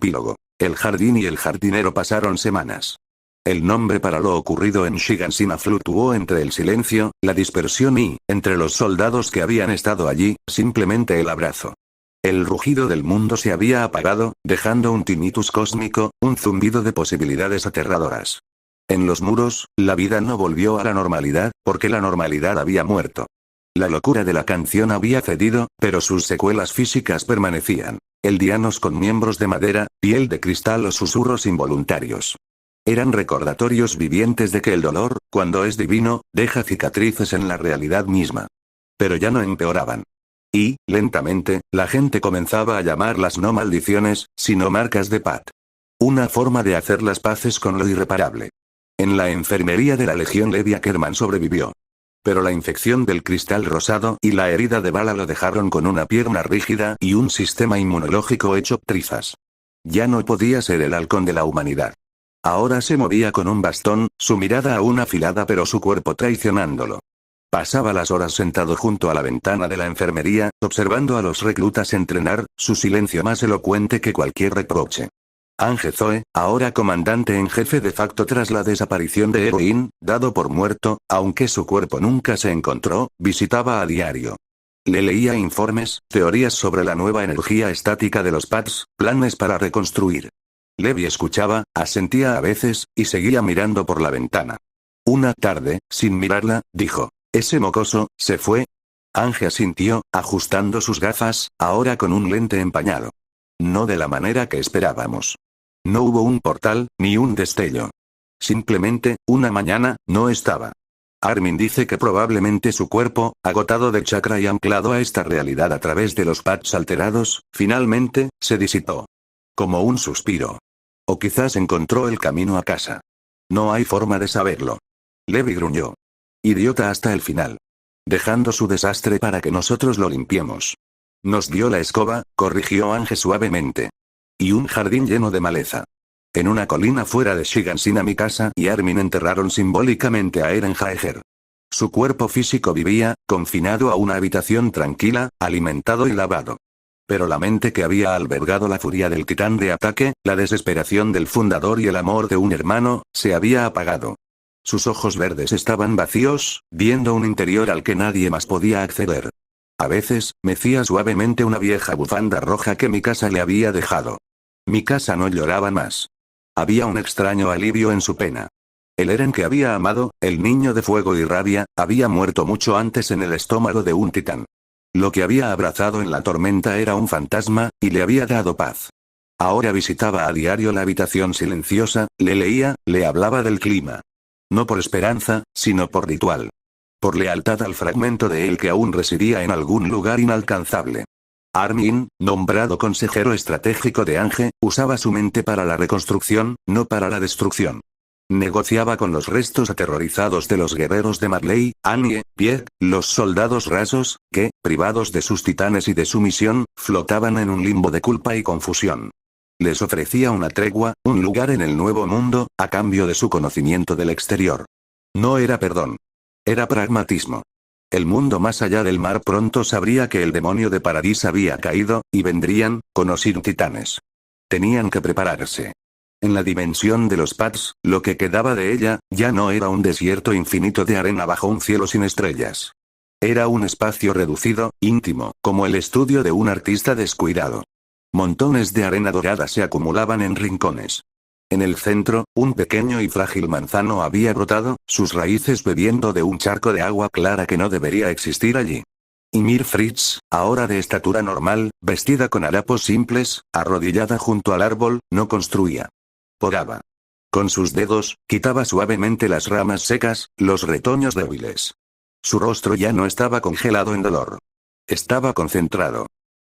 Epílogo. El jardín y el jardinero pasaron semanas. El nombre para lo ocurrido en Shiganshina fluctuó entre el silencio, la dispersión y, entre los soldados que habían estado allí, simplemente el abrazo. El rugido del mundo se había apagado, dejando un tinnitus cósmico, un zumbido de posibilidades aterradoras. En los muros, la vida no volvió a la normalidad, porque la normalidad había muerto. La locura de la canción había cedido, pero sus secuelas físicas permanecían. Eldianos con miembros de madera, piel de cristal o susurros involuntarios. Eran recordatorios vivientes de que el dolor, cuando es divino, deja cicatrices en la realidad misma. Pero ya no empeoraban. Y, lentamente, la gente comenzaba a llamarlas no maldiciones, sino marcas de Pat. Una forma de hacer las paces con lo irreparable. En la enfermería de la Legión Levi Ackerman sobrevivió. Pero la infección del cristal rosado y la herida de bala lo dejaron con una pierna rígida y un sistema inmunológico hecho trizas. Ya no podía ser el halcón de la humanidad. Ahora se movía con un bastón, su mirada aún afilada pero su cuerpo traicionándolo. Pasaba las horas sentado junto a la ventana de la enfermería, observando a los reclutas entrenar, su silencio más elocuente que cualquier reproche. Ange Zoe, ahora comandante en jefe de facto tras la desaparición de Heroin, dado por muerto, aunque su cuerpo nunca se encontró, visitaba a diario. Le leía informes, teorías sobre la nueva energía estática de los pads, planes para reconstruir. Levi escuchaba, asentía a veces, y seguía mirando por la ventana. Una tarde, sin mirarla, dijo: «¿Ese mocoso se fue?» Ange asintió, ajustando sus gafas, ahora con un lente empañado. No de la manera que esperábamos. No hubo un portal, ni un destello. Simplemente, una mañana, no estaba. Armin dice que probablemente su cuerpo, agotado de chakra y anclado a esta realidad a través de los pads alterados, finalmente, se disipó. Como un suspiro. O quizás encontró el camino a casa. No hay forma de saberlo. Levi gruñó. Idiota hasta el final. Dejando su desastre para que nosotros lo limpiemos. Nos dio la escoba, corrigió Ange suavemente. Y un jardín lleno de maleza. En una colina fuera de Shiganshina Mikasa y Armin enterraron simbólicamente a Eren Jaeger. Su cuerpo físico vivía, confinado a una habitación tranquila, alimentado y lavado. Pero la mente que había albergado la furia del titán de ataque, la desesperación del fundador y el amor de un hermano, se había apagado. Sus ojos verdes estaban vacíos, viendo un interior al que nadie más podía acceder. A veces, mecía suavemente una vieja bufanda roja que Mikasa le había dejado. Mikasa no lloraba más. Había un extraño alivio en su pena. El Eren que había amado, el niño de fuego y rabia, había muerto mucho antes en el estómago de un titán. Lo que había abrazado en la tormenta era un fantasma, y le había dado paz. Ahora visitaba a diario la habitación silenciosa, le leía, le hablaba del clima. No por esperanza, sino por ritual. Por lealtad al fragmento de él que aún residía en algún lugar inalcanzable. Armin, nombrado consejero estratégico de Ange, usaba su mente para la reconstrucción, no para la destrucción. Negociaba con los restos aterrorizados de los guerreros de Marley, Anye, Pieck, los soldados rasos, que, privados de sus titanes y de su misión, flotaban en un limbo de culpa y confusión. Les ofrecía una tregua, un lugar en el nuevo mundo, a cambio de su conocimiento del exterior. No era perdón. Era pragmatismo. El mundo más allá del mar pronto sabría que el demonio de Paradis había caído, y vendrían, con o sin titanes. Tenían que prepararse. En la dimensión de los pads, lo que quedaba de ella, ya no era un desierto infinito de arena bajo un cielo sin estrellas. Era un espacio reducido, íntimo, como el estudio de un artista descuidado. Montones de arena dorada se acumulaban en rincones. En el centro, un pequeño y frágil manzano había brotado, sus raíces bebiendo de un charco de agua clara que no debería existir allí. Ymir Fritz, ahora de estatura normal, vestida con harapos simples, arrodillada junto al árbol, no construía. Podaba. Con sus dedos, quitaba suavemente las ramas secas, los retoños débiles. Su rostro ya no estaba congelado en dolor. Estaba concentrado.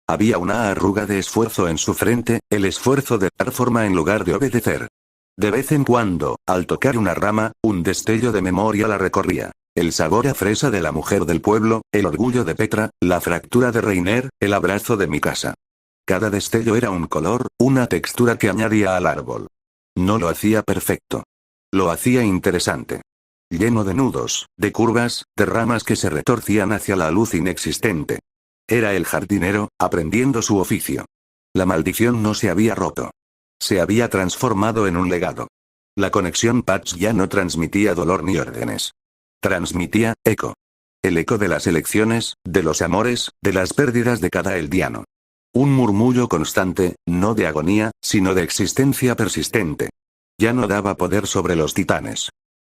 Había una arruga de esfuerzo en su frente, el esfuerzo de dar forma en lugar de obedecer. De vez en cuando, al tocar una rama, un destello de memoria la recorría. El sabor a fresa de la mujer del pueblo, el orgullo de Petra, la fractura de Reiner, el abrazo de Mikasa. Cada destello era un color, una textura que añadía al árbol. No lo hacía perfecto. Lo hacía interesante. Lleno de nudos, de curvas, de ramas que se retorcían hacia la luz inexistente. Era el jardinero, aprendiendo su oficio. La maldición no se había roto. Se había transformado en un legado. La conexión Patch ya no transmitía dolor ni órdenes. Transmitía eco. El eco de las elecciones, de los amores, de las pérdidas de cada eldiano. Un murmullo constante, no de agonía, sino de existencia persistente. Ya no daba poder sobre los titanes.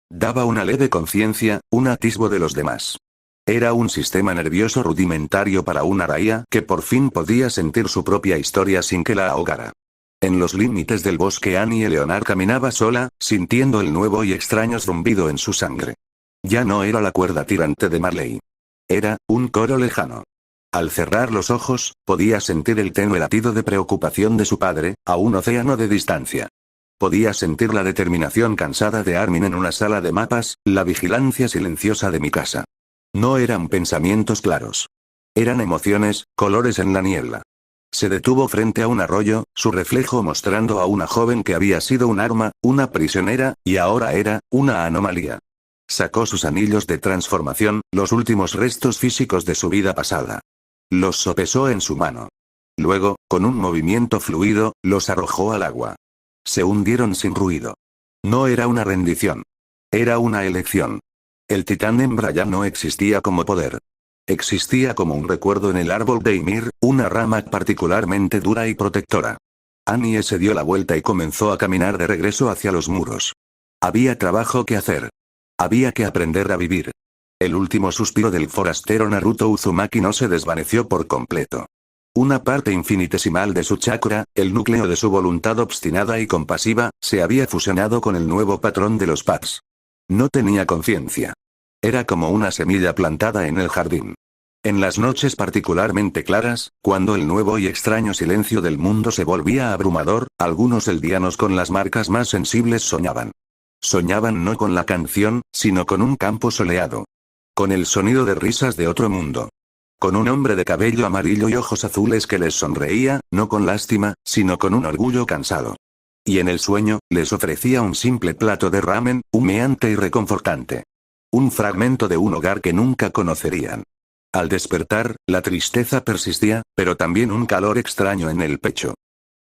Daba una leve conciencia, un atisbo de los demás. Era un sistema nervioso rudimentario para una raya que por fin podía sentir su propia historia sin que la ahogara. En los límites del bosque Annie Leonard caminaba sola, sintiendo el nuevo y extraño zumbido en su sangre. Ya no era la cuerda tirante de Marley. Era un coro lejano. Al cerrar los ojos, podía sentir el tenue latido de preocupación de su padre, a un océano de distancia. Podía sentir la determinación cansada de Armin en una sala de mapas, la vigilancia silenciosa de mi casa. No eran pensamientos claros. Eran emociones, colores en la niebla. Se detuvo frente a un arroyo, su reflejo mostrando a una joven que había sido un arma, una prisionera, y ahora era, una anomalía. Sacó sus anillos de transformación, los últimos restos físicos de su vida pasada. Los sopesó en su mano. Luego, con un movimiento fluido, los arrojó al agua. Se hundieron sin ruido. No era una rendición. Era una elección. El titán hembra ya no existía como poder. Existía como un recuerdo en el árbol de Ymir, una rama particularmente dura y protectora. Annie se dio la vuelta y comenzó a caminar de regreso hacia los muros. Había trabajo que hacer. Había que aprender a vivir. El último suspiro del forastero Naruto Uzumaki no se desvaneció por completo. Una parte infinitesimal de su chakra, el núcleo de su voluntad obstinada y compasiva, se había fusionado con el nuevo patrón de los Pads. No tenía conciencia. Era como una semilla plantada en el jardín. En las noches particularmente claras, cuando el nuevo y extraño silencio del mundo se volvía abrumador, algunos eldianos con las marcas más sensibles soñaban. Soñaban no con la canción, sino con un campo soleado. Con el sonido de risas de otro mundo. Con un hombre de cabello amarillo y ojos azules que les sonreía, no con lástima, sino con un orgullo cansado. Y en el sueño, les ofrecía un simple plato de ramen, humeante y reconfortante. Un fragmento de un hogar que nunca conocerían. Al despertar, la tristeza persistía, pero también un calor extraño en el pecho.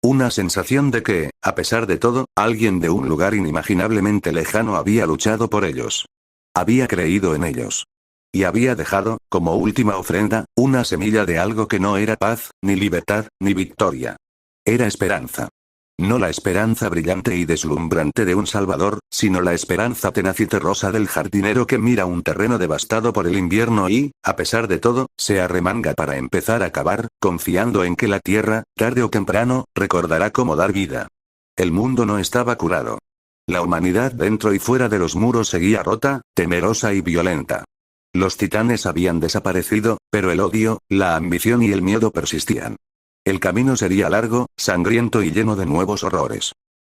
Una sensación de que, a pesar de todo, alguien de un lugar inimaginablemente lejano había luchado por ellos. Había creído en ellos. Y había dejado, como última ofrenda, una semilla de algo que no era paz, ni libertad, ni victoria. Era esperanza. No la esperanza brillante y deslumbrante de un salvador, sino la esperanza tenaz y terrosa del jardinero que mira un terreno devastado por el invierno y, a pesar de todo, se arremanga para empezar a cavar, confiando en que la tierra, tarde o temprano, recordará cómo dar vida. El mundo no estaba curado. La humanidad dentro y fuera de los muros seguía rota, temerosa y violenta. Los titanes habían desaparecido, pero el odio, la ambición y el miedo persistían. El camino sería largo, sangriento y lleno de nuevos horrores.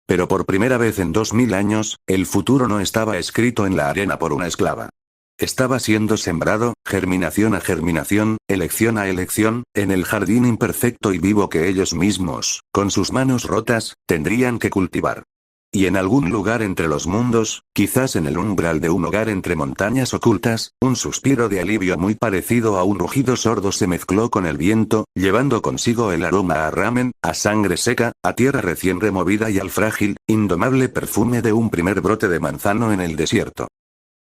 Pero por primera vez en 2000 años, el futuro no estaba escrito en la arena por una esclava. Estaba siendo sembrado, germinación a germinación, elección a elección, en el jardín imperfecto y vivo que ellos mismos, con sus manos rotas, tendrían que cultivar. Y en algún lugar entre los mundos, quizás en el umbral de un hogar entre montañas ocultas, un suspiro de alivio muy parecido a un rugido sordo se mezcló con el viento, llevando consigo el aroma a ramen, a sangre seca, a tierra recién removida y al frágil, indomable perfume de un primer brote de manzano en el desierto.